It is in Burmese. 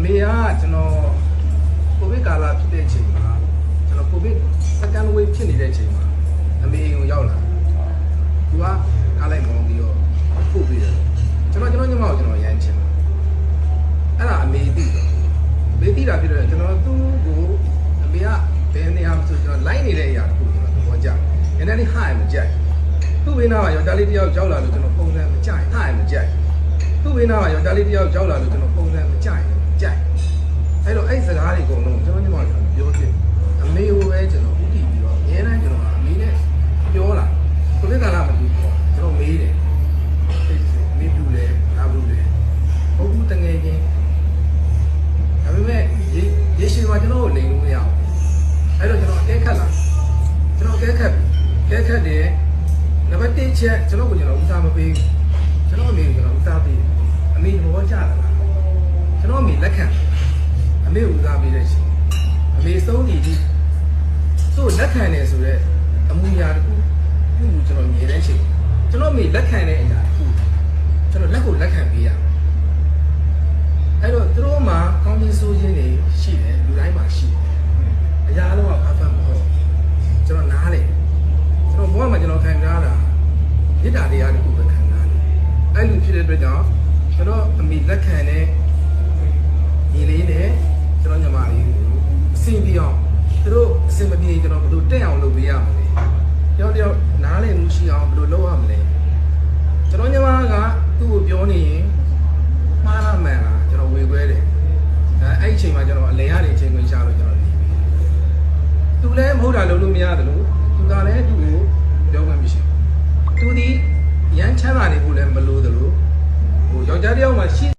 မေကကျွန်တော်ကိုဗစ်ကာလဖြစ်တဲ့အချိန်မှာကျွန်တော်ကိုဗစ် second wave ဖြစ်နေတဲ့အချိန်မှာအမေကိုရောက်လာသူကကားလိုက်မောင်းပြီးတော့ပို့ပြီးတယ်ကျွန်တော်ညီမကိုကျွန်တော်ရမ်းချင်တယ်အဲ့ဒါအမေသိတယ်မေသိတာဖြစ်တော့ကျွန်တော်သူ့ကိုအမေကဘယ်နေရာမှာဆိုကျွန်တော်လိုက်နေတဲ့အရာတခုကျွန်တော်သဘောကျတယ်နည်းနည်းလေးဟာရမကြိုက်သူ့ဘေးနားမှာယောက်ျားလေးတစ်ယောက်ကြောက်လာလို့ကျွန်တော်ပုံစံမကြိုက်ဟာရမကြိုက်သူ့ဘေးနားမှာယောက်ျားလေးတစ်ယောက်ကြောက်လာလို့ကျွန်တော်ပုံစံမကြိုက်ကြိုက်အဲ့တော့အဲ့စကားတွေအကုန်လုံးကျွန်တော်ညီမကပြောတယ်အမေကိုပဲကျွန်တော်ဥတည်ပြီးတော့အများတိုင်းကျွန်တော်အမေနဲ့ပြောလာကိုဗစ်ကာလမှာကျွန်တော်မေးတယ်မေးပြတယ်အားဘူးတယ်ဟုတ်ဘူးတငယ်ချင်းဒါပေမဲ့ရေရှည်မှာကျွန်တော်ကိုလိန်လို့မရဘူးအဲ့တော့ကျွန်တော်အကဲခတ်လာကျွန်တော်အကဲခတ်တယ်နံပါတ်1ချက်ကျွန်တော်ကိုကျွန်တော်ဦးစားမပေးဘူးကျွန်တော်အမေကိုကျွန်တော်ဦးစားပေးတယ်အမေသဘောကျတယ်လားကျွန်တော်အမေလက်ခံအမေဦးစားပေးတဲ့ရှင်အမေဆုံးနေကြီးသူ့လက်ခံတယ်ဆိုတော့အမှုရာတခုသူ့ကိုကျွန်တော်မြင်တဲ့ရှင်ကျွန်တော်အမေလက်ခံတဲ့အရာတခုကျွန်တော်လက်ကိုလက်ခံပေးရအဲ့တော့သူတို့မှာကောင်းခြင်းဆိုးခြင်းတွေရှိတယ်လူတိုင်းမှာရှိတယ်အရာလုံးကဘာမှမဟုတ်ကျွန်တော်နားလေကျွန်တော်ဘဝမှာကျွန်တော်ခံစားတာမေတ္တာတရားတခုပဲခံစားတယ်အဲ့လိုဖြစ်တဲ့အတွက်ကြောင့်ကျွန်တော်အမိလက်ခံတဲ့ညီလေးနဲ့ကျွန်တော်ညီမလေးကိုအဆင်ပြေအောင်သူတို့အဆင်မပြေကျွန်တော်ဘယ်လိုတက်အောင်လုပ်ပေးရမလဲတယောက်နားလည်မှုရှိအောင်ဘယ်လိုလုပ်ရမလဲကျွန်တော်ညီမကသူ့ကိုပြောနေရင်မှားလားမှန်လားကျွန်တော်ဝေခွဲတယ်အဲ့ဒီအချိန်မှာကျွန်တော်အလဲရနေချိန်ဝင်ရှာလို့ကျွန်တော်နေပြီသူလည်းမဟုတ်တာလုပ်လို့မရတယ်လို့သူကလည်းသူ့ကိုပြောမှမရှိဘူးသူဒီရမ်းချမ်းသာနေဖို့လည်းမလိုသလိုဟိုယောက်ျားတစ်ယောက်မှာရှိ